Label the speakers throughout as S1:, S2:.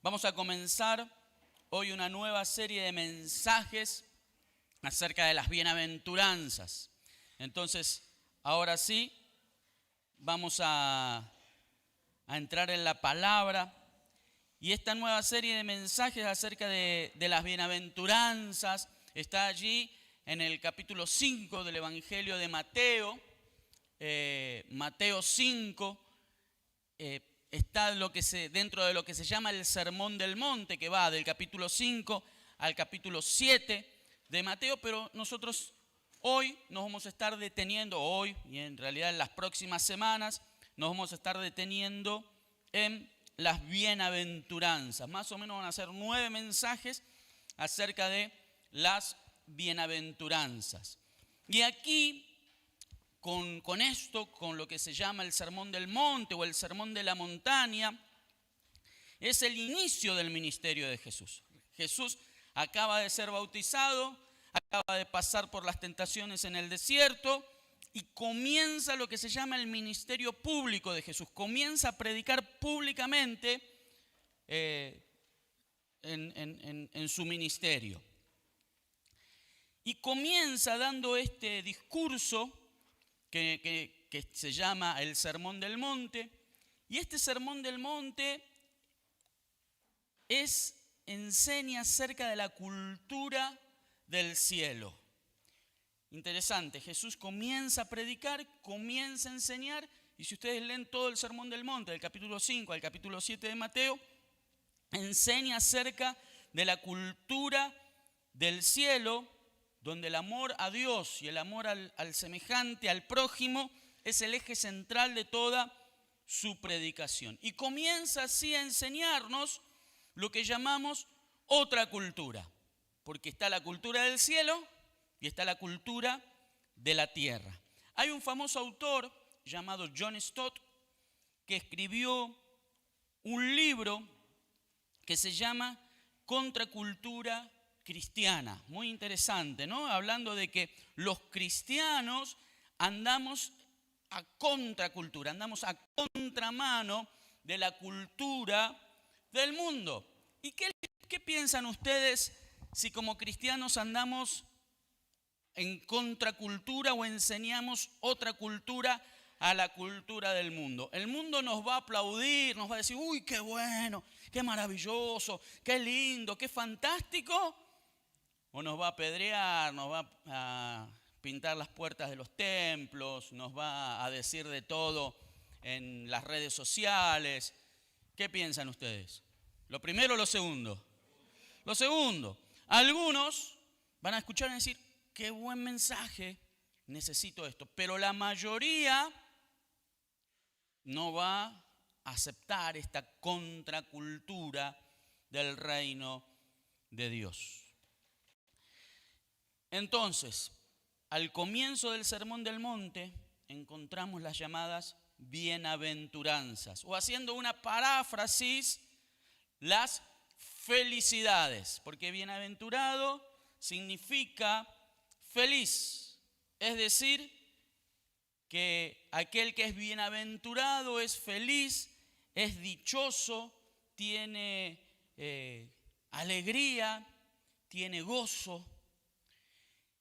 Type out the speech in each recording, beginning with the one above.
S1: Vamos a comenzar hoy una nueva serie de mensajes acerca de las bienaventuranzas. Entonces, ahora sí, vamos a entrar en la palabra. Y esta nueva serie de mensajes acerca de las bienaventuranzas está allí en el capítulo 5 del Evangelio de Mateo. Mateo 5 está dentro de lo que se llama el Sermón del Monte, que va del capítulo 5 al capítulo 7 de Mateo, pero nosotros hoy nos vamos a estar deteniendo, hoy y en realidad en las próximas semanas, nos vamos a estar deteniendo en las bienaventuranzas. Más o menos van a ser 9 mensajes acerca de las bienaventuranzas. Y aquí, con esto, con lo que se llama el Sermón del Monte o el Sermón de la Montaña, es el inicio del ministerio de Jesús. Jesús acaba de ser bautizado, acaba de pasar por las tentaciones en el desierto y comienza lo que se llama el ministerio público de Jesús. Comienza a predicar públicamente en su ministerio. Y comienza dando este discurso que se llama el Sermón del Monte. Y este Sermón del Monte enseña acerca de la cultura del cielo. Interesante, Jesús comienza a predicar, comienza a enseñar, y si ustedes leen todo el Sermón del Monte, del capítulo 5 al capítulo 7 de Mateo, enseña acerca de la cultura del cielo, donde el amor a Dios y el amor al semejante, al prójimo, es el eje central de toda su predicación. Y comienza así a enseñarnos lo que llamamos otra cultura, porque está la cultura del cielo y está la cultura de la tierra. Hay un famoso autor llamado John Stott que escribió un libro que se llama Contracultura Cristiana. Muy interesante, ¿no? Hablando de que los cristianos andamos a contracultura, andamos a contramano de la cultura del mundo. ¿Y qué piensan ustedes si como cristianos andamos en contracultura o enseñamos otra cultura a la cultura del mundo? El mundo nos va a aplaudir, nos va a decir, uy, qué bueno, qué maravilloso, qué lindo, qué fantástico. O nos va a apedrear, nos va a pintar las puertas de los templos, nos va a decir de todo en las redes sociales. ¿Qué piensan ustedes? ¿Lo primero o lo segundo? Lo segundo. Algunos van a escuchar y decir, qué buen mensaje, necesito esto. Pero la mayoría no va a aceptar esta contracultura del reino de Dios. Entonces, al comienzo del Sermón del Monte encontramos las llamadas bienaventuranzas, o haciendo una paráfrasis, las felicidades, porque bienaventurado significa feliz, es decir, que aquel que es bienaventurado es feliz, es dichoso, tiene alegría, tiene gozo.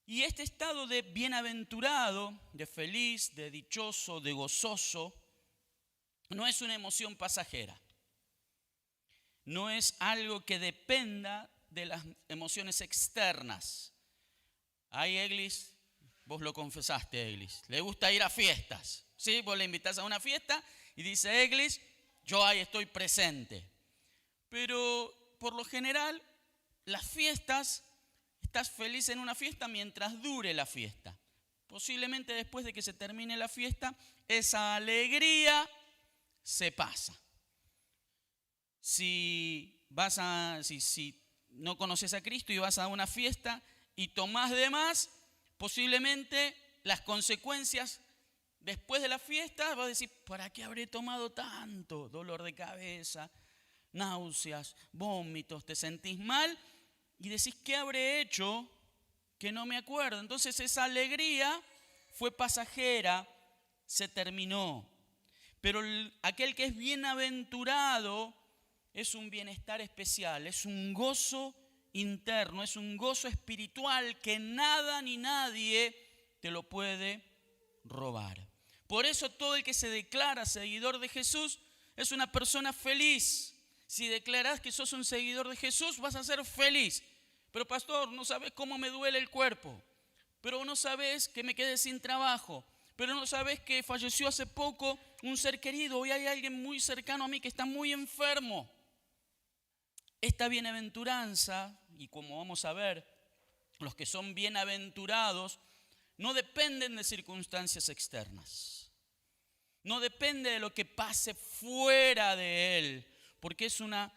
S1: Y este estado de bienaventurado, de feliz, de dichoso, de gozoso, no es una emoción pasajera. No es algo que dependa de las emociones externas. Ay, Eglis, vos lo confesaste, Eglis, le gusta ir a fiestas. ¿Sí? Vos le invitás a una fiesta y dice, Eglis, yo ahí estoy presente. Pero por lo general, las fiestas, estás feliz en una fiesta mientras dure la fiesta. Posiblemente después de que se termine la fiesta, esa alegría se pasa. Si no conoces a Cristo y vas a una fiesta y tomás de más, posiblemente las consecuencias después de la fiesta vas a decir, ¿para qué habré tomado tanto? Dolor de cabeza, náuseas, vómitos, te sentís mal y decís, ¿qué habré hecho que no me acuerdo? Entonces esa alegría fue pasajera, se terminó. Pero aquel que es bienaventurado es un bienestar especial, es un gozo interno, es un gozo espiritual que nada ni nadie te lo puede robar. Por eso todo el que se declara seguidor de Jesús es una persona feliz. Si declaras que sos un seguidor de Jesús, vas a ser feliz. Pero pastor, no sabes cómo me duele el cuerpo. Pero no sabes que me quedé sin trabajo. Pero no sabes que falleció hace poco un ser querido. Hoy hay alguien muy cercano a mí que está muy enfermo. Esta bienaventuranza, y como vamos a ver, los que son bienaventurados no dependen de circunstancias externas. No depende de lo que pase fuera de él, porque es una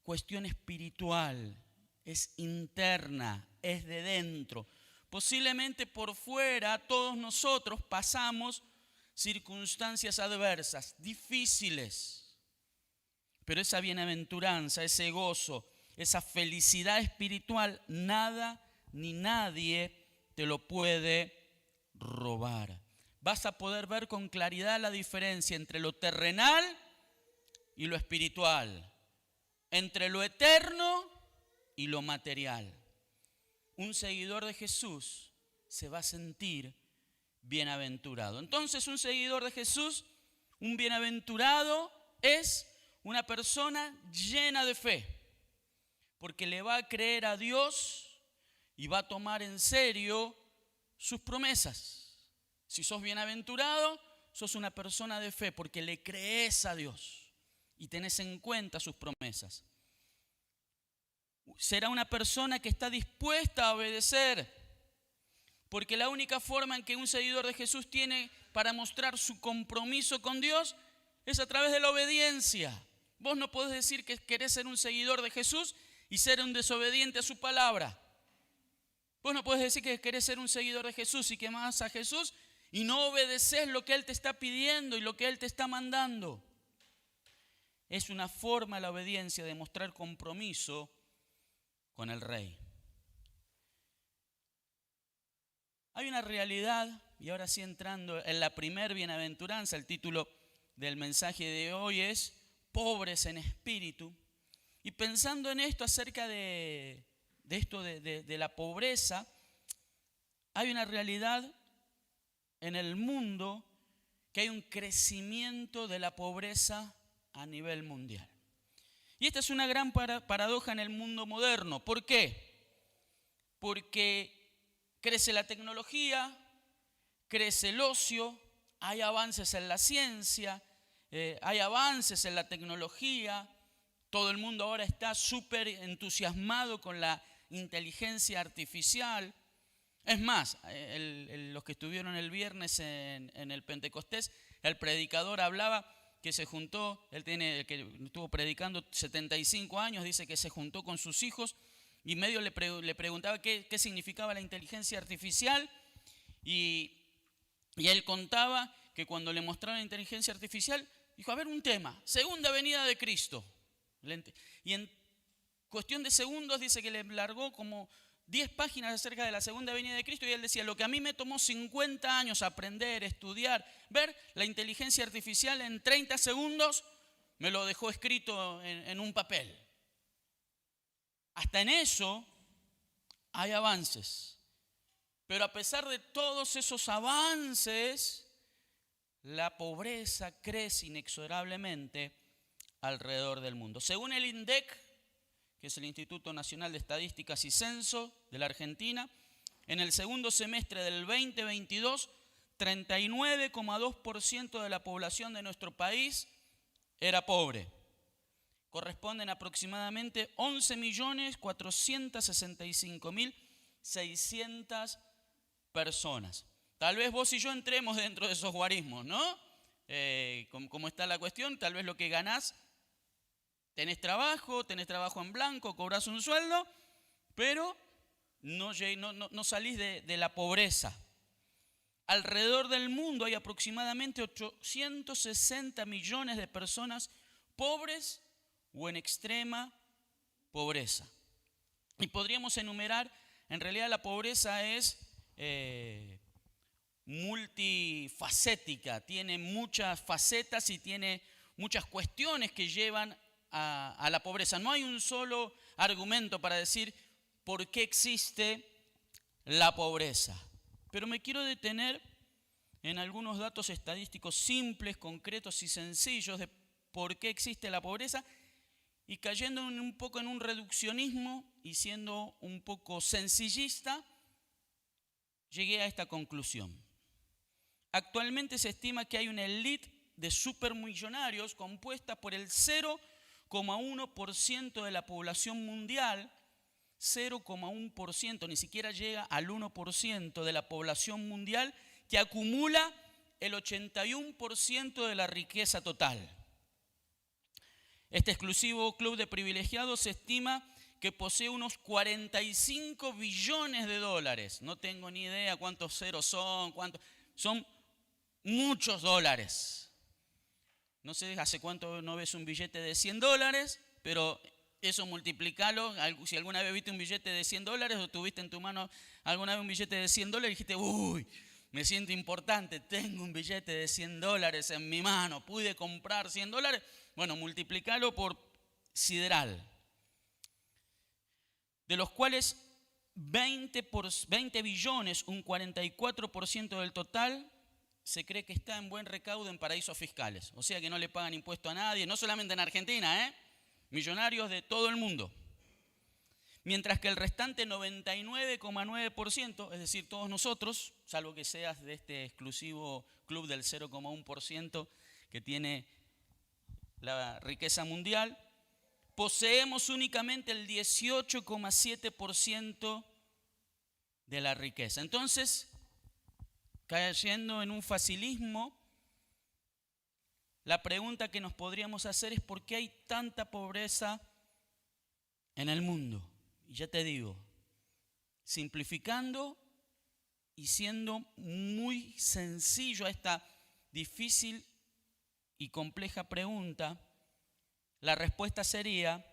S1: cuestión espiritual, es interna, es de dentro. Posiblemente por fuera todos nosotros pasamos circunstancias adversas, difíciles, pero esa bienaventuranza, ese gozo, esa felicidad espiritual, nada ni nadie te lo puede robar. Vas a poder ver con claridad la diferencia entre lo terrenal y lo espiritual, entre lo eterno y lo material. Un seguidor de Jesús se va a sentir bienaventurado. Entonces, un seguidor de Jesús, un bienaventurado, es una persona llena de fe, porque le va a creer a Dios y va a tomar en serio sus promesas. Si sos bienaventurado, sos una persona de fe porque le crees a Dios y tenés en cuenta sus promesas. Será una persona que está dispuesta a obedecer, porque la única forma en que un seguidor de Jesús tiene para mostrar su compromiso con Dios es a través de la obediencia. Vos no podés decir que querés ser un seguidor de Jesús y ser un desobediente a su palabra. Vos no podés decir que querés ser un seguidor de Jesús y que amás a Jesús y no obedeces lo que Él te está pidiendo y lo que Él te está mandando. Es una forma la obediencia de mostrar compromiso con el Rey. Hay una realidad, y ahora sí entrando en la primer bienaventuranza, el título del mensaje de hoy es pobres en espíritu. Y pensando en esto acerca de la pobreza, hay una realidad en el mundo que hay un crecimiento de la pobreza a nivel mundial. Y esta es una gran paradoja en el mundo moderno. ¿Por qué? Porque crece la tecnología, crece el ocio, hay avances en la ciencia, hay avances en la tecnología. Todo el mundo ahora está súper entusiasmado con la inteligencia artificial. Es más, los que estuvieron el viernes en el Pentecostés, el predicador hablaba que se juntó, que estuvo predicando 75 años, dice que se juntó con sus hijos y medio le preguntaba qué significaba la inteligencia artificial y él contaba que cuando le mostraron la inteligencia artificial, dijo, a ver, un tema, segunda venida de Cristo. Y en cuestión de segundos dice que le largó como 10 páginas acerca de la segunda venida de Cristo y él decía, lo que a mí me tomó 50 años aprender, estudiar, ver la inteligencia artificial en 30 segundos, me lo dejó escrito en un papel. Hasta en eso hay avances. Pero a pesar de todos esos avances, la pobreza crece inexorablemente alrededor del mundo. Según el INDEC, que es el Instituto Nacional de Estadísticas y Censo de la Argentina, en el segundo semestre del 2022, 39,2% de la población de nuestro país era pobre. Corresponden aproximadamente 11.465.600 personas. Tal vez vos y yo entremos dentro de esos guarismos, ¿no? Como está la cuestión, tal vez lo que ganás, tenés trabajo en blanco, cobrás un sueldo, pero no salís de la pobreza. Alrededor del mundo hay aproximadamente 860 millones de personas pobres o en extrema pobreza. Y podríamos enumerar, en realidad la pobreza es multifacética, tiene muchas facetas y tiene muchas cuestiones que llevan a la pobreza. No hay un solo argumento para decir por qué existe la pobreza. Pero me quiero detener en algunos datos estadísticos simples, concretos y sencillos de por qué existe la pobreza, y cayendo un poco en un reduccionismo y siendo un poco sencillista, llegué a esta conclusión. Actualmente se estima que hay una élite de supermillonarios compuesta por el 0,1% de la población mundial, 0,1%, ni siquiera llega al 1% de la población mundial, que acumula el 81% de la riqueza total. Este exclusivo club de privilegiados se estima que posee unos 45 billones de dólares. No tengo ni idea cuántos ceros son, son muchos dólares. No sé hace cuánto no ves un billete de $100, pero eso multiplicalo. Si alguna vez viste un billete de $100 o tuviste en tu mano alguna vez un billete de $100 y dijiste, uy, me siento importante, tengo un billete de $100 en mi mano, pude comprar $100. Bueno, multiplicalo por sideral. De los cuales 20 billones, un 44% del total, se cree que está en buen recaudo en paraísos fiscales. O sea que no le pagan impuesto a nadie, no solamente en Argentina, millonarios de todo el mundo. Mientras que el restante 99,9%, es decir, todos nosotros, salvo que seas de este exclusivo club del 0,1% que tiene la riqueza mundial, poseemos únicamente el 18,7% de la riqueza. Entonces, cayendo en un facilismo, la pregunta que nos podríamos hacer es ¿por qué hay tanta pobreza en el mundo? Y ya te digo, simplificando y siendo muy sencillo a esta difícil y compleja pregunta, la respuesta sería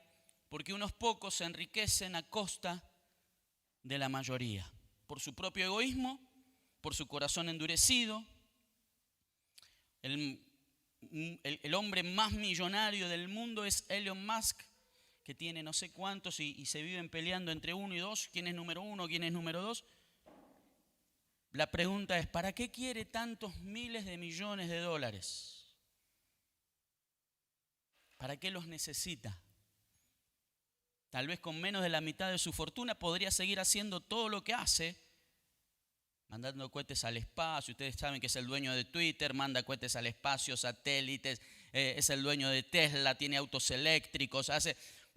S1: porque unos pocos se enriquecen a costa de la mayoría, por su propio egoísmo, por su corazón endurecido. El hombre más millonario del mundo es Elon Musk, que tiene no sé cuántos y se viven peleando entre 1 y 2, quién es número 1, quién es número 2. La pregunta es, ¿para qué quiere tantos miles de millones de dólares? ¿Para qué los necesita? Tal vez con menos de la mitad de su fortuna podría seguir haciendo todo lo que hace, mandando cohetes al espacio. Ustedes saben que es el dueño de Twitter, manda cohetes al espacio, satélites, es el dueño de Tesla, tiene autos eléctricos,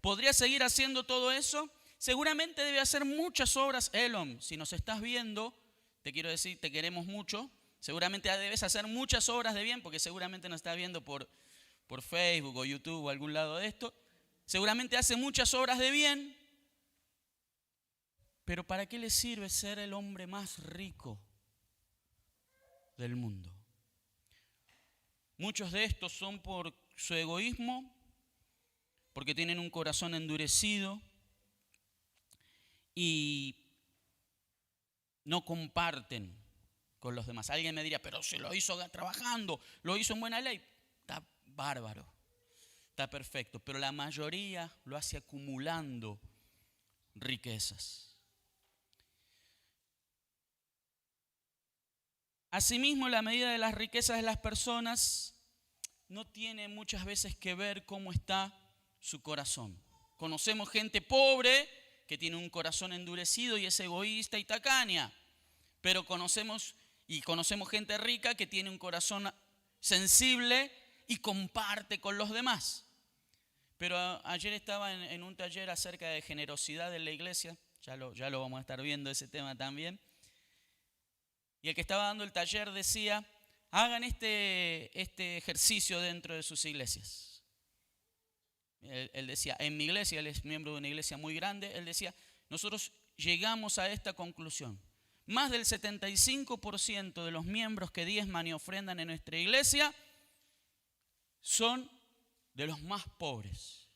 S1: podría seguir haciendo todo eso. Seguramente debe hacer muchas obras. Elon, si nos estás viendo, te quiero decir, te queremos mucho. Seguramente debes hacer muchas obras de bien, porque seguramente nos estás viendo por Facebook o YouTube o algún lado de esto. Seguramente hace muchas obras de bien. Pero ¿para qué le sirve ser el hombre más rico del mundo? Muchos de estos son por su egoísmo, porque tienen un corazón endurecido y no comparten con los demás. Alguien me dirá, pero si lo hizo trabajando, lo hizo en buena ley. Está bárbaro, está perfecto, pero la mayoría lo hace acumulando riquezas. Asimismo, la medida de las riquezas de las personas no tiene muchas veces que ver cómo está su corazón. Conocemos gente pobre que tiene un corazón endurecido y es egoísta y tacaña, pero conocemos gente rica que tiene un corazón sensible y comparte con los demás. Pero ayer estaba en un taller acerca de generosidad en la iglesia, ya lo vamos a estar viendo ese tema también. Y el que estaba dando el taller decía, hagan este ejercicio dentro de sus iglesias. Él decía, en mi iglesia, él es miembro de una iglesia muy grande, él decía, nosotros llegamos a esta conclusión. Más del 75% de los miembros que diezman y ofrendan en nuestra iglesia son de los más pobres.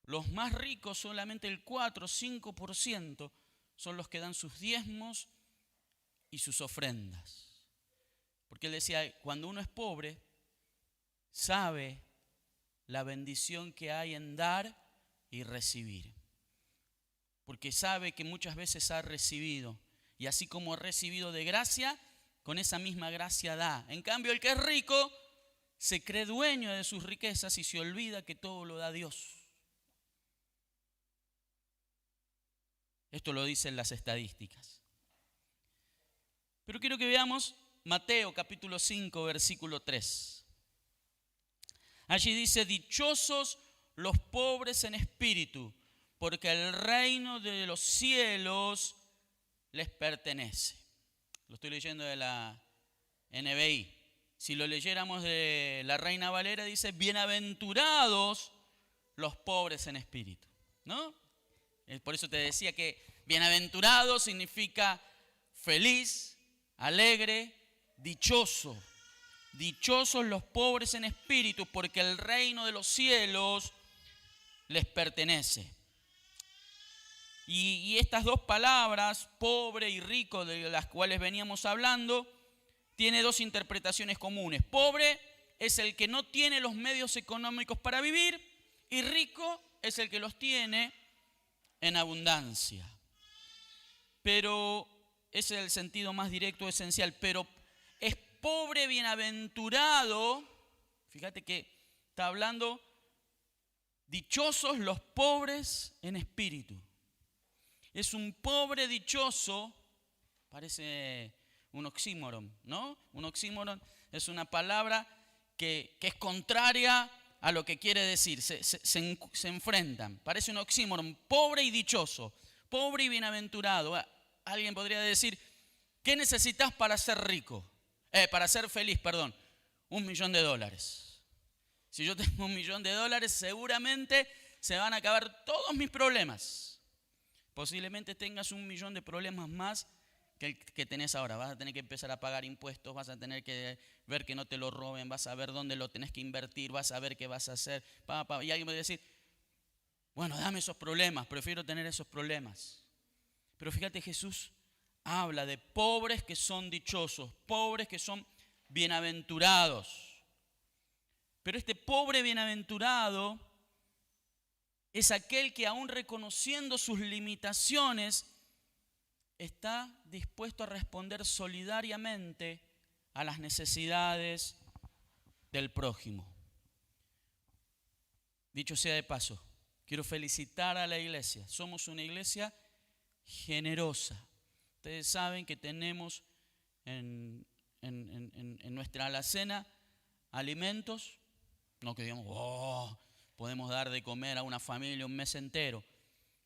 S1: Los más ricos, solamente el 4 o 5% son los que dan sus diezmos y sus ofrendas. Porque él decía, cuando uno es pobre, sabe la bendición que hay en dar y recibir. Porque sabe que muchas veces ha recibido. Y así como ha recibido de gracia, con esa misma gracia da. En cambio, el que es rico se cree dueño de sus riquezas y se olvida que todo lo da Dios. Esto lo dicen las estadísticas. Pero quiero que veamos Mateo capítulo 5, versículo 3. Allí dice: dichosos los pobres en espíritu, porque el reino de los cielos les pertenece. Lo estoy leyendo de la NBI. Si lo leyéramos de la Reina Valera, dice: bienaventurados los pobres en espíritu, ¿no? Por eso te decía que bienaventurado significa feliz, alegre, dichoso. Dichosos los pobres en espíritu, porque el reino de los cielos les pertenece. Y estas dos palabras, pobre y rico, de las cuales veníamos hablando, tiene dos interpretaciones comunes. Pobre es el que no tiene los medios económicos para vivir, y rico es el que los tiene en abundancia. Pero ese es el sentido más directo, esencial. Pero es pobre bienaventurado, fíjate que está hablando, dichosos los pobres en espíritu. Es un pobre dichoso, parece un oxímoron, ¿no? Un oxímoron es una palabra que es contraria a lo que quiere decir, se enfrentan. Parece un oxímoron, pobre y dichoso, pobre y bienaventurado. Alguien podría decir: ¿qué necesitas para ser rico? Para ser feliz, perdón. $1.000.000. Si yo tengo $1.000.000, seguramente se van a acabar todos mis problemas. Posiblemente tengas 1.000.000 de problemas más que el que tenés ahora. Vas a tener que empezar a pagar impuestos, vas a tener que ver que no te lo roben, vas a ver dónde lo tenés que invertir, vas a ver qué vas a hacer. Y alguien puede decir: bueno, dame esos problemas, prefiero tener esos problemas. Pero fíjate, Jesús habla de pobres que son dichosos, pobres que son bienaventurados. Pero este pobre bienaventurado es aquel que, aún reconociendo sus limitaciones, está dispuesto a responder solidariamente a las necesidades del prójimo. Dicho sea de paso, quiero felicitar a la iglesia. Somos una iglesia generosa. Ustedes saben que tenemos en nuestra alacena alimentos, no que digamos, podemos dar de comer a una familia un mes entero,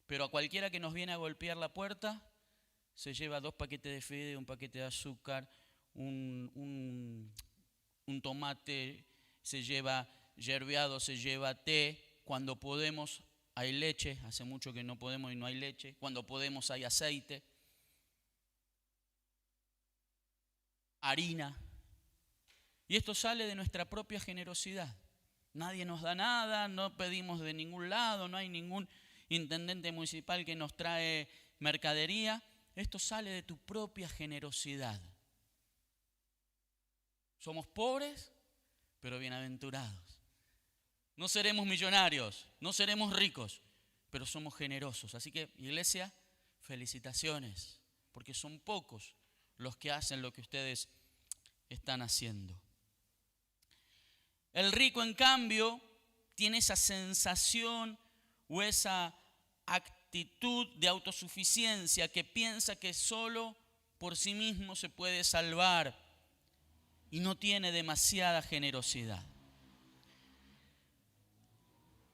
S1: pero a cualquiera que nos viene a golpear la puerta, se lleva 2 paquetes de fideo, un paquete de azúcar, un tomate, se lleva yerbeado, se lleva té. Cuando podemos hay leche, hace mucho que no podemos y no hay leche. Cuando podemos hay aceite, harina. Y esto sale de nuestra propia generosidad. Nadie nos da nada, no pedimos de ningún lado, no hay ningún intendente municipal que nos trae mercadería. Esto sale de tu propia generosidad. Somos pobres, pero bienaventurados. No seremos millonarios, no seremos ricos, pero somos generosos. Así que, iglesia, felicitaciones, porque son pocos los que hacen lo que ustedes están haciendo. El rico, en cambio, tiene esa sensación o esa actitud de autosuficiencia, que piensa que solo por sí mismo se puede salvar y no tiene demasiada generosidad.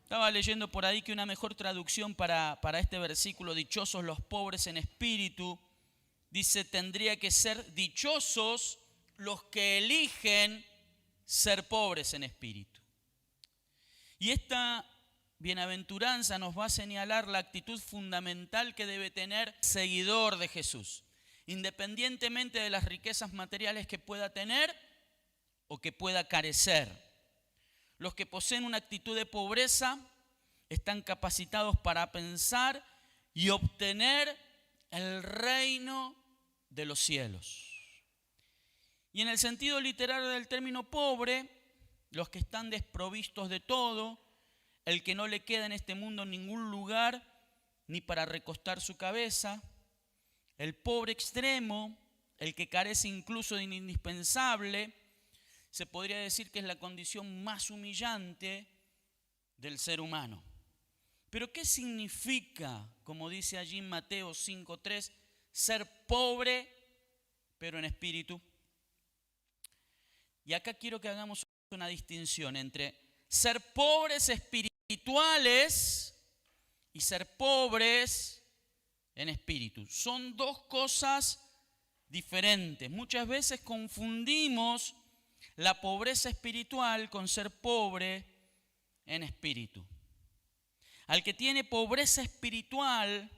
S1: Estaba leyendo por ahí que una mejor traducción para este versículo, dichosos los pobres en espíritu, dice, tendría que ser dichosos los que eligen ser pobres en espíritu. Y esta bienaventuranza nos va a señalar la actitud fundamental que debe tener el seguidor de Jesús, independientemente de las riquezas materiales que pueda tener o que pueda carecer. Los que poseen una actitud de pobreza están capacitados para pensar y obtener el reino de los cielos. Y en el sentido literario del término pobre, los que están desprovistos de todo, el que no le queda en este mundo ningún lugar ni para recostar su cabeza, el pobre extremo, el que carece incluso de lo indispensable. Se podría decir que es la condición más humillante del ser humano. Pero ¿qué significa, como dice allí en Mateo 5:3, ser pobre pero en espíritu? Y acá quiero que hagamos una distinción entre ser pobres espirituales y ser pobres en espíritu. Son dos cosas diferentes. Muchas veces confundimos la pobreza espiritual con ser pobre en espíritu. Al que tiene pobreza espiritual,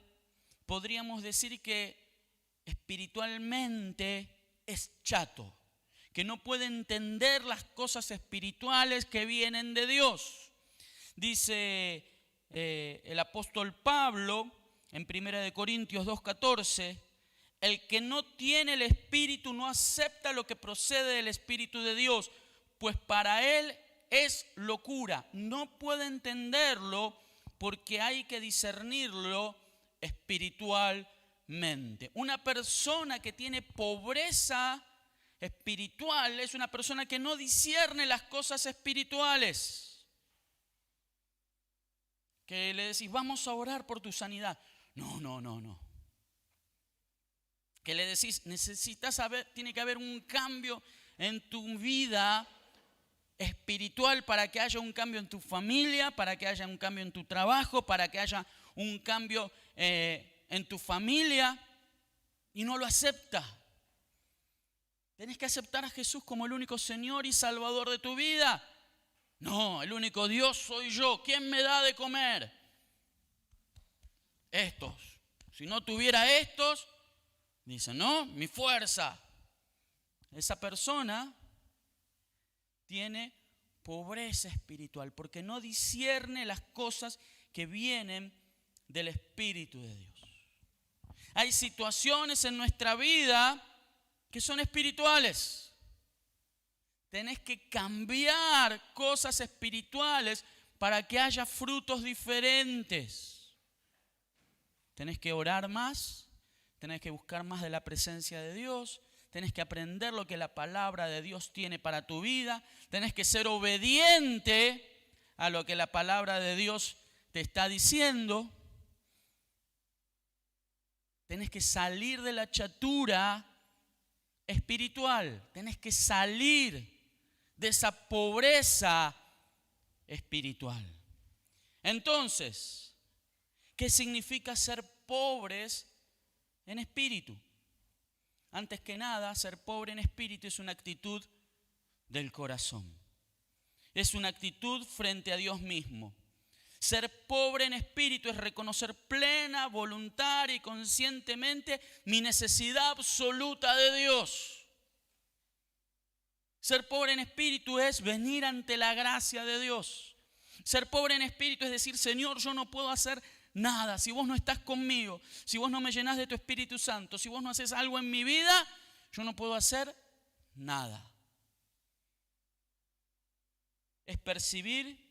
S1: podríamos decir que espiritualmente es chato, que no puede entender las cosas espirituales que vienen de Dios. Dice el apóstol Pablo en 1 Corintios 2:14, el que no tiene el Espíritu no acepta lo que procede del Espíritu de Dios, pues para él es locura. No puede entenderlo porque hay que discernirlo espiritualmente. Una persona que tiene pobreza espiritual es una persona que no discierne las cosas espirituales. Que le decís, vamos a orar por tu sanidad. No. Que le decís, necesitas saber, tiene que haber un cambio en tu vida espiritual para que haya un cambio en tu familia, para que haya un cambio en tu trabajo, para que haya un cambio en tu familia, y no lo acepta. Tenés que aceptar a Jesús como el único Señor y Salvador de tu vida. No, el único Dios soy yo. ¿Quién me da de comer? Estos. Si no tuviera estos, dice, no, mi fuerza. Esa persona tiene pobreza espiritual porque no discierne las cosas que vienen del Espíritu de Dios. Hay situaciones en nuestra vida que son espirituales. Tenés que cambiar cosas espirituales para que haya frutos diferentes. Tenés que orar más, tenés que buscar más de la presencia de Dios, tenés que aprender lo que la palabra de Dios tiene para tu vida, tenés que ser obediente a lo que la palabra de Dios te está diciendo. Tenés que salir de la chatura espiritual, tenés que salir de esa pobreza espiritual. Entonces, ¿qué significa ser pobres en espíritu? Antes que nada, ser pobre en espíritu es una actitud del corazón. Es una actitud frente a Dios mismo. Ser pobre en espíritu es reconocer plena, voluntaria y conscientemente mi necesidad absoluta de Dios. Ser pobre en espíritu es venir ante la gracia de Dios. Ser pobre en espíritu es decir, Señor, yo no puedo hacer nada. Si vos no estás conmigo, si vos no me llenás de tu Espíritu Santo, si vos no haces algo en mi vida, yo no puedo hacer nada. Es percibir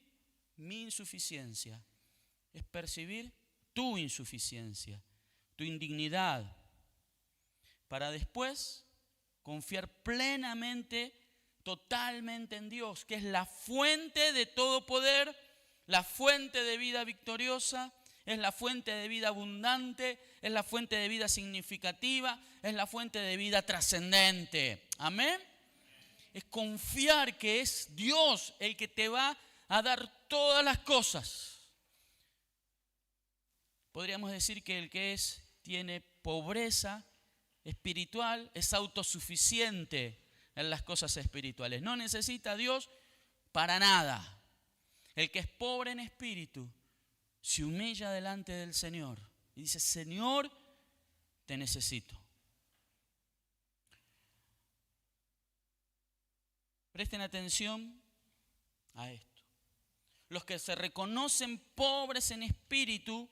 S1: mi insuficiencia. Es percibir tu insuficiencia, tu indignidad, para después confiar plenamente, totalmente en Dios, que es la fuente de todo poder, la fuente de vida victoriosa, es la fuente de vida abundante, es la fuente de vida significativa, es la fuente de vida trascendente. Amén. Es confiar que es Dios el que te va a dar todas las cosas. Podríamos decir que el que tiene pobreza espiritual es autosuficiente en las cosas espirituales. No necesita a Dios para nada. El que es pobre en espíritu se humilla delante del Señor y dice, Señor, te necesito. Presten atención a esto. Los que se reconocen pobres en espíritu,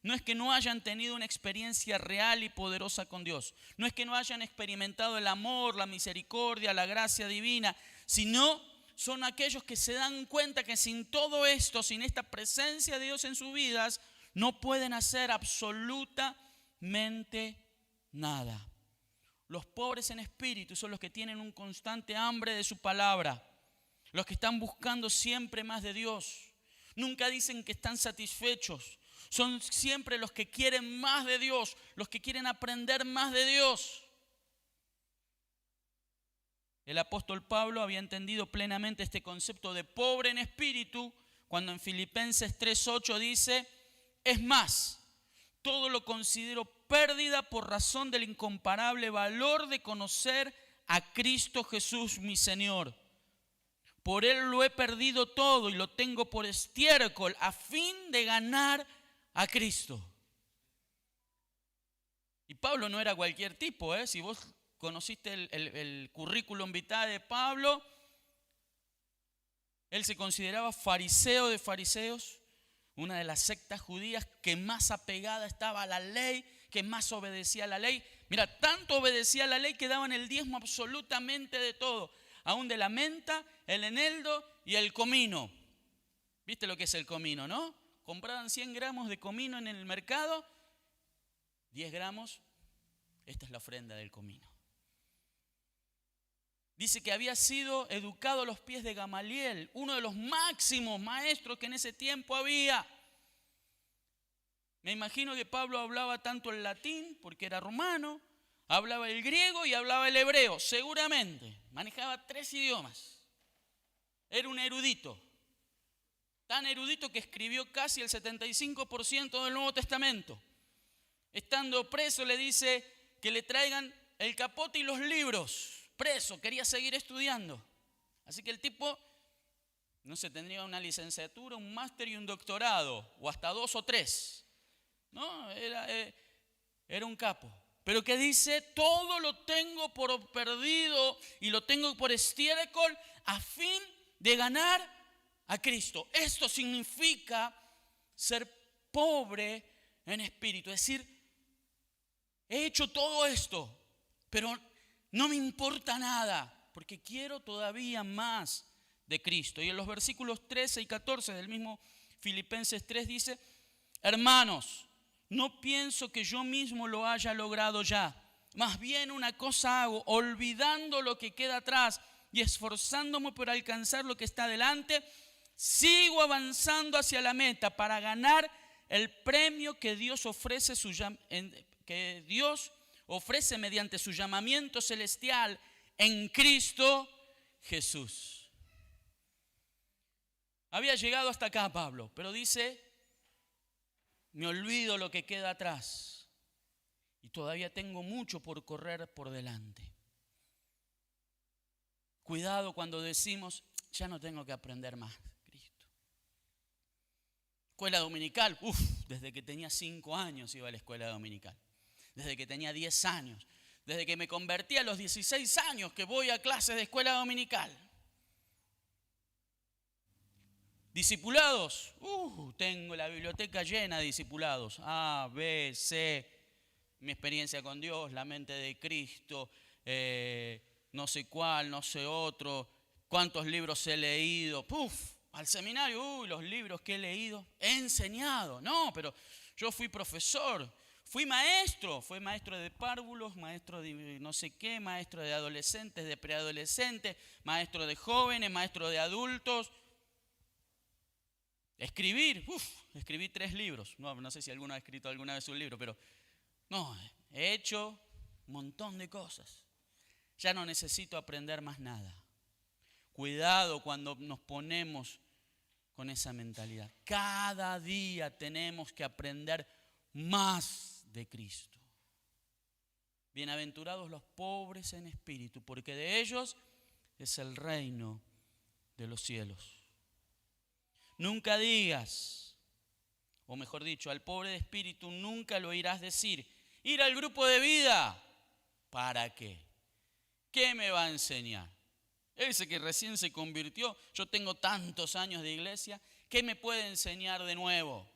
S1: no es que no hayan tenido una experiencia real y poderosa con Dios. No es que no hayan experimentado el amor, la misericordia, la gracia divina, sino son aquellos que se dan cuenta que sin todo esto, sin esta presencia de Dios en sus vidas, no pueden hacer absolutamente nada. Los pobres en espíritu son los que tienen un constante hambre de su palabra, los que están buscando siempre más de Dios. Nunca dicen que están satisfechos. Son siempre los que quieren más de Dios, los que quieren aprender más de Dios. El apóstol Pablo había entendido plenamente este concepto de pobre en espíritu cuando en Filipenses 3:8 dice: es más, todo lo considero pérdida por razón del incomparable valor de conocer a Cristo Jesús mi Señor. Por Él lo he perdido todo y lo tengo por estiércol a fin de ganar a Cristo. Y Pablo no era cualquier tipo, ¿eh? Si vos conociste el currículum vitae de Pablo, él se consideraba fariseo de fariseos, una de las sectas judías que más apegada estaba a la ley, que más obedecía a la ley. Mira, tanto obedecía a la ley que daban el diezmo absolutamente de todo, aún de la menta, el eneldo y el comino. ¿Viste lo que es el comino, no? Compraban 100 gramos de comino en el mercado, 10 gramos, esta es la ofrenda del comino. Dice que había sido educado a los pies de Gamaliel, uno de los máximos maestros que en ese tiempo había. Me imagino que Pablo hablaba tanto el latín, porque era romano, hablaba el griego y hablaba el hebreo, seguramente. Manejaba 3 idiomas. Era un erudito. Tan erudito que escribió casi el 75% del Nuevo Testamento. Estando preso le dice que le traigan el capote y los libros. Preso, quería seguir estudiando. Así que el tipo, no sé, tendría una licenciatura, un máster y un doctorado, o hasta 2 o 3. ¿No? Era un capo. Pero que dice, todo lo tengo por perdido y lo tengo por estiércol a fin de ganar a Cristo. Esto significa ser pobre en espíritu. Es decir, he hecho todo esto, pero no me importa nada, porque quiero todavía más de Cristo. Y en los versículos 13 y 14 del mismo Filipenses 3 dice: hermanos, no pienso que yo mismo lo haya logrado ya. Más bien una cosa hago, olvidando lo que queda atrás y esforzándome por alcanzar lo que está delante, sigo avanzando hacia la meta para ganar el premio que Dios ofrece, mediante su llamamiento celestial en Cristo Jesús. Había llegado hasta acá Pablo, pero dice: me olvido lo que queda atrás y todavía tengo mucho por correr por delante. Cuidado cuando decimos, ya no tengo que aprender más, Cristo. Escuela dominical, desde que tenía 5 años iba a la escuela dominical. Desde que tenía 10 años. Desde que me convertí a los 16 años que voy a clases de escuela dominical. Discipulados, tengo la biblioteca llena de discipulados. A, B, C, mi experiencia con Dios, la mente de Cristo, no sé cuál, no sé otro, cuántos libros he leído. Al seminario, los libros que he leído, he enseñado. No, pero yo fui profesor, fui maestro de párvulos, maestro de no sé qué, maestro de adolescentes, de preadolescentes, maestro de jóvenes, maestro de adultos. Escribí 3 libros. No sé si alguno ha escrito alguna vez un libro, pero no, he hecho un montón de cosas. Ya no necesito aprender más nada. Cuidado cuando nos ponemos con esa mentalidad. Cada día tenemos que aprender más de Cristo. Bienaventurados los pobres en espíritu, porque de ellos es el reino de los cielos. Nunca digas, o mejor dicho, al pobre de espíritu nunca lo oirás decir: ir al grupo de vida, ¿para qué? ¿Qué me va a enseñar? Ese que recién se convirtió, yo tengo tantos años de iglesia, ¿qué me puede enseñar de nuevo?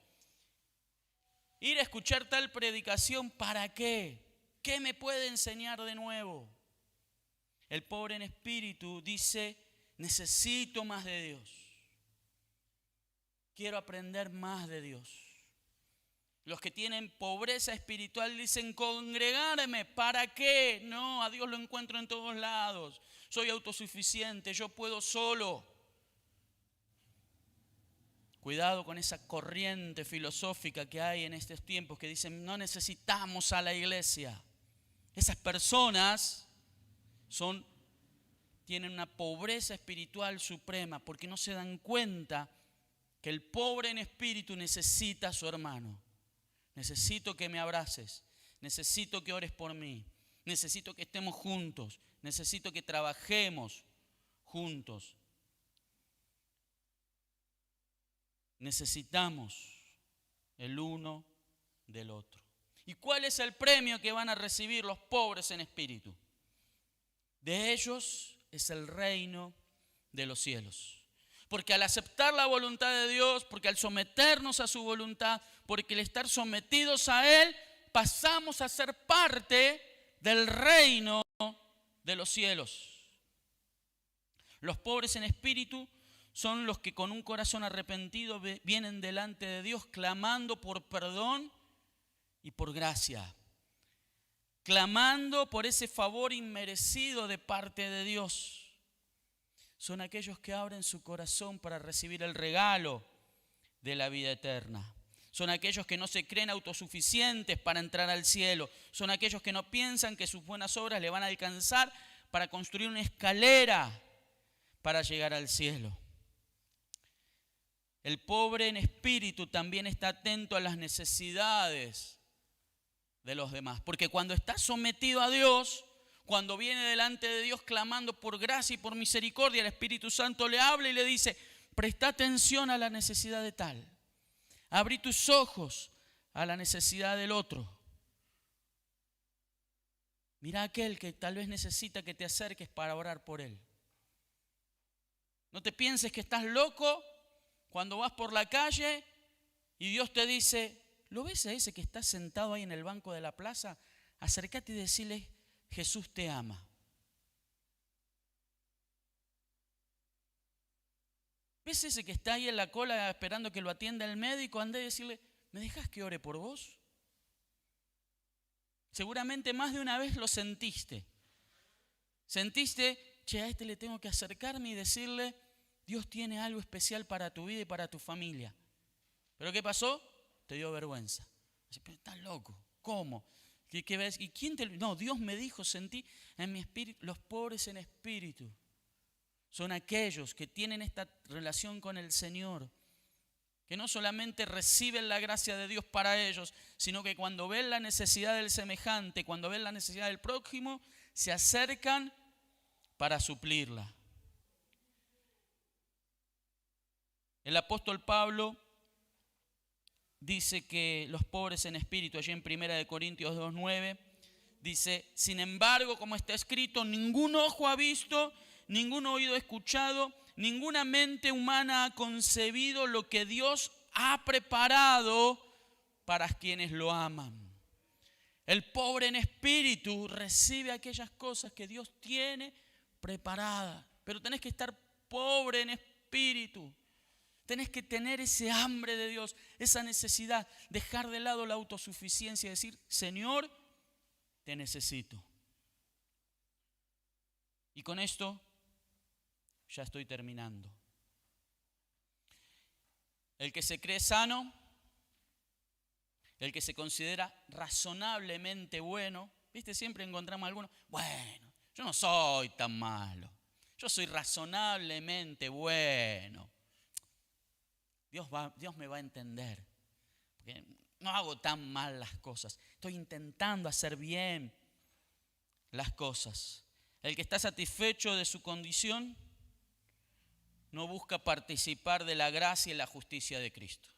S1: Ir a escuchar tal predicación, ¿para qué? ¿Qué me puede enseñar de nuevo? El pobre en espíritu dice: necesito más de Dios. Quiero aprender más de Dios. Los que tienen pobreza espiritual dicen, congregarme, ¿para qué? No, a Dios lo encuentro en todos lados. Soy autosuficiente, yo puedo solo. Cuidado con esa corriente filosófica que hay en estos tiempos que dicen, no necesitamos a la iglesia. Esas personas tienen una pobreza espiritual suprema porque no se dan cuenta que el pobre en espíritu necesita a su hermano. Necesito que me abraces, necesito que ores por mí, necesito que estemos juntos, necesito que trabajemos juntos. Necesitamos el uno del otro. ¿Y cuál es el premio que van a recibir los pobres en espíritu? De ellos es el reino de los cielos. Porque al aceptar la voluntad de Dios, porque al someternos a su voluntad, porque al estar sometidos a Él, pasamos a ser parte del reino de los cielos. Los pobres en espíritu son los que con un corazón arrepentido vienen delante de Dios clamando por perdón y por gracia. Clamando por ese favor inmerecido de parte de Dios. Son aquellos que abren su corazón para recibir el regalo de la vida eterna. Son aquellos que no se creen autosuficientes para entrar al cielo. Son aquellos que no piensan que sus buenas obras le van a alcanzar para construir una escalera para llegar al cielo. El pobre en espíritu también está atento a las necesidades de los demás. Porque cuando está sometido a Dios, cuando viene delante de Dios clamando por gracia y por misericordia, el Espíritu Santo le habla y le dice, presta atención a la necesidad de tal. Abrí tus ojos a la necesidad del otro. Mira a aquel que tal vez necesita que te acerques para orar por él. No te pienses que estás loco cuando vas por la calle y Dios te dice, ¿lo ves a ese que está sentado ahí en el banco de la plaza? Acércate y decirle, Jesús te ama. ¿Ves ese que está ahí en la cola esperando que lo atienda el médico? Anda y decirle, ¿me dejas que ore por vos? Seguramente más de una vez lo sentiste. Sentiste, che, a este le tengo que acercarme y decirle, Dios tiene algo especial para tu vida y para tu familia. ¿Pero qué pasó? Te dio vergüenza. Pero estás loco. ¿Cómo? ¿Qué ves? ¿Y quién te lo? No, Dios me dijo, sentí en mi espíritu. Los pobres en espíritu son aquellos que tienen esta relación con el Señor, que no solamente reciben la gracia de Dios para ellos, sino que cuando ven la necesidad del semejante, cuando ven la necesidad del prójimo, se acercan para suplirla. El apóstol Pablo dice que los pobres en espíritu, allí en 1 Corintios 2:9, dice, sin embargo, como está escrito, ningún ojo ha visto, ningún oído ha escuchado, ninguna mente humana ha concebido lo que Dios ha preparado para quienes lo aman. El pobre en espíritu recibe aquellas cosas que Dios tiene preparadas, pero tenés que estar pobre en espíritu. Tenés que tener ese hambre de Dios, esa necesidad, dejar de lado la autosuficiencia y decir, Señor, te necesito. Y con esto ya estoy terminando. El que se cree sano, el que se considera razonablemente bueno, ¿viste? Siempre encontramos algunos, bueno, yo no soy tan malo, yo soy razonablemente bueno. Dios me va a entender, porque no hago tan mal las cosas, estoy intentando hacer bien las cosas. El que está satisfecho de su condición no busca participar de la gracia y la justicia de Cristo.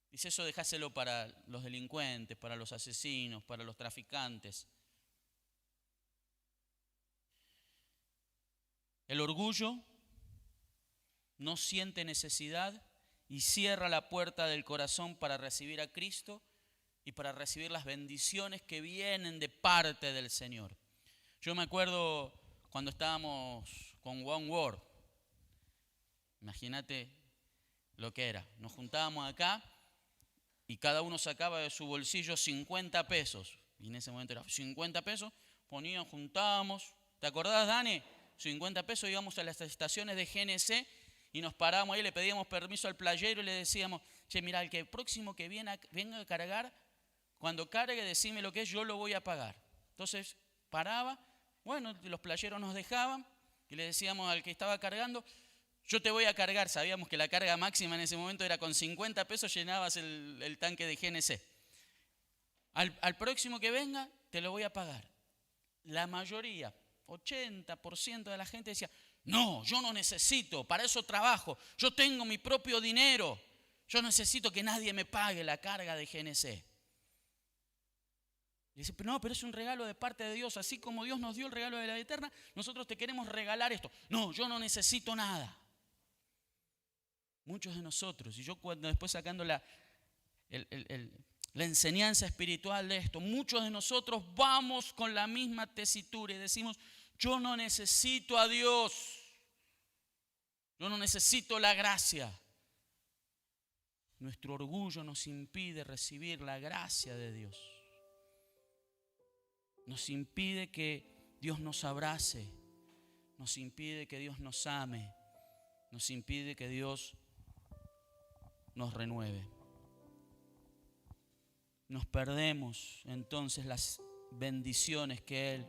S1: Dice, eso dejáselo para los delincuentes, para los asesinos, para los traficantes. El orgullo no siente necesidad y cierra la puerta del corazón para recibir a Cristo y para recibir las bendiciones que vienen de parte del Señor. Yo me acuerdo cuando con One World. Imagínate lo que era. Nos juntábamos acá y cada uno sacaba de su bolsillo 50 pesos. Y en ese momento era 50 pesos, poníamos, juntábamos. ¿Te acordás, Dani? 50 pesos, íbamos a las estaciones de GNC y nos parábamos ahí, le pedíamos permiso al playero y le decíamos, che, mira, el próximo que venga a cargar, cuando cargue, decime lo que es, yo lo voy a pagar. Entonces paraba, bueno, los playeros nos dejaban y le decíamos al que estaba cargando, yo te voy a cargar. Sabíamos que la carga máxima en ese momento era con 50 pesos llenabas el tanque de GNC. Al próximo que venga, te lo voy a pagar. La mayoría, 80% de la gente decía, no, yo no necesito, para eso trabajo, yo tengo mi propio dinero, yo necesito que nadie me pague la carga de GNC. Y dice, no, pero es un regalo de parte de Dios, así como Dios nos dio el regalo de la vida eterna, nosotros te queremos regalar esto. No, yo no necesito nada. Muchos de nosotros, y yo cuando después sacando la enseñanza espiritual de esto, muchos de nosotros vamos con la misma tesitura y decimos, yo no necesito a Dios, yo no necesito la gracia. Nuestro orgullo nos impide recibir la gracia de Dios. Nos impide que Dios nos abrace, nos impide que Dios nos ame, nos impide que Dios nos renueve. Nos perdemos entonces las bendiciones que Él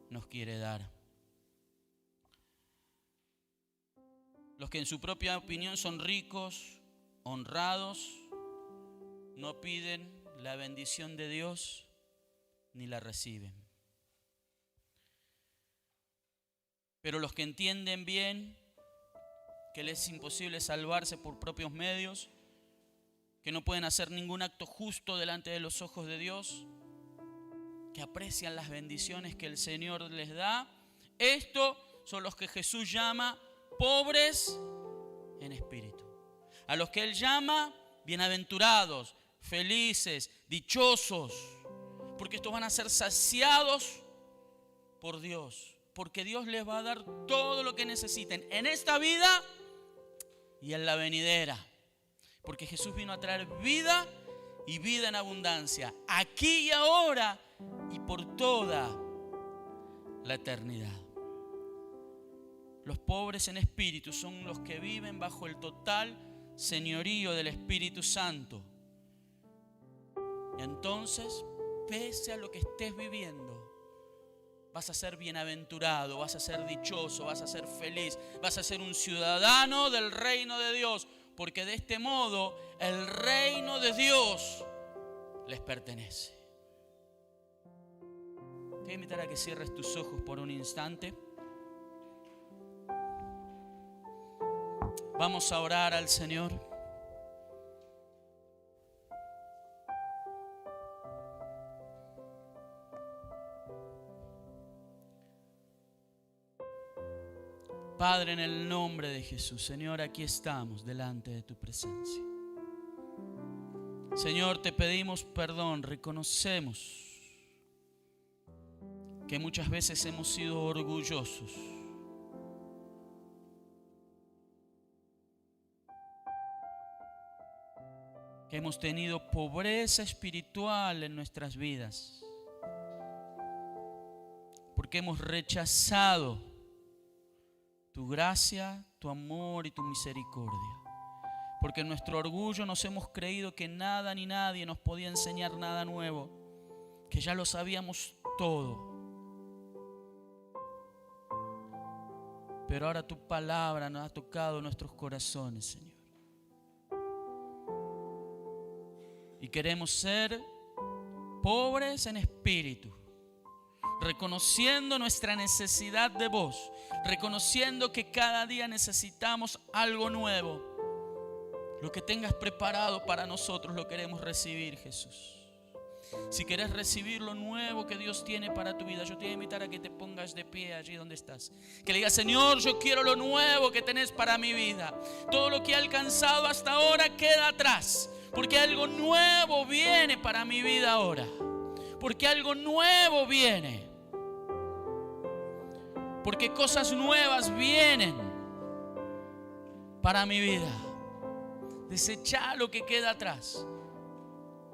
S1: nos quiere dar. Los que en su propia opinión son ricos, honrados, no piden la bendición de Dios ni la reciben. Pero los que entienden bien que les es imposible salvarse por propios medios, que no pueden hacer ningún acto justo delante de los ojos de Dios, que aprecian las bendiciones que el Señor les da, estos son los que Jesús llama pobres en espíritu. A los que Él llama bienaventurados, felices, dichosos, porque estos van a ser saciados por Dios, porque Dios les va a dar todo lo que necesiten en esta vida y en la venidera. Porque Jesús vino a traer vida y vida en abundancia, aquí y ahora y por toda la eternidad. Los pobres en espíritu son los que viven bajo el total señorío del Espíritu Santo. Y entonces, pese a lo que estés viviendo, vas a ser bienaventurado, vas a ser dichoso, vas a ser feliz, vas a ser un ciudadano del reino de Dios, porque de este modo el reino de Dios les pertenece. Te voy a invitar a que cierres tus ojos por un instante. Vamos a orar al Señor. Padre, en el nombre de Jesús, Señor, aquí estamos delante de tu presencia. Señor, te pedimos perdón, reconocemos que muchas veces hemos sido orgullosos. Que hemos tenido pobreza espiritual en nuestras vidas. Porque hemos rechazado tu gracia, tu amor y tu misericordia. Porque en nuestro orgullo nos hemos creído que nada ni nadie nos podía enseñar nada nuevo, que ya lo sabíamos todo. Pero ahora tu palabra nos ha tocado nuestros corazones, Señor. Y queremos ser pobres en espíritu, reconociendo nuestra necesidad de vos, reconociendo que cada día necesitamos algo nuevo. Lo que tengas preparado para nosotros lo queremos recibir, Jesús. Si querés recibir lo nuevo que Dios tiene para tu vida, yo te voy a invitar a que te pongas de pie allí donde estás. Que le digas, Señor, yo quiero lo nuevo que tenés para mi vida. Todo lo que he alcanzado hasta ahora queda atrás, porque algo nuevo viene para mi vida ahora. Porque algo nuevo viene. porque cosas nuevas vienen para mi vida. Desechá lo que queda atrás.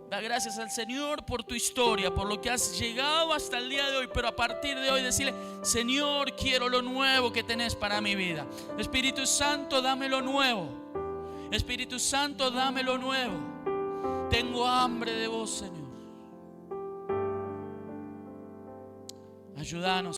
S1: Da gracias al Señor por tu historia, por lo que has llegado hasta el día de hoy, pero a partir de hoy decirle: Señor, quiero lo nuevo que tenés para mi vida. Espíritu Santo, dame lo nuevo. Espíritu Santo, dame lo nuevo. Tengo hambre de vos, Señor. Ayúdanos.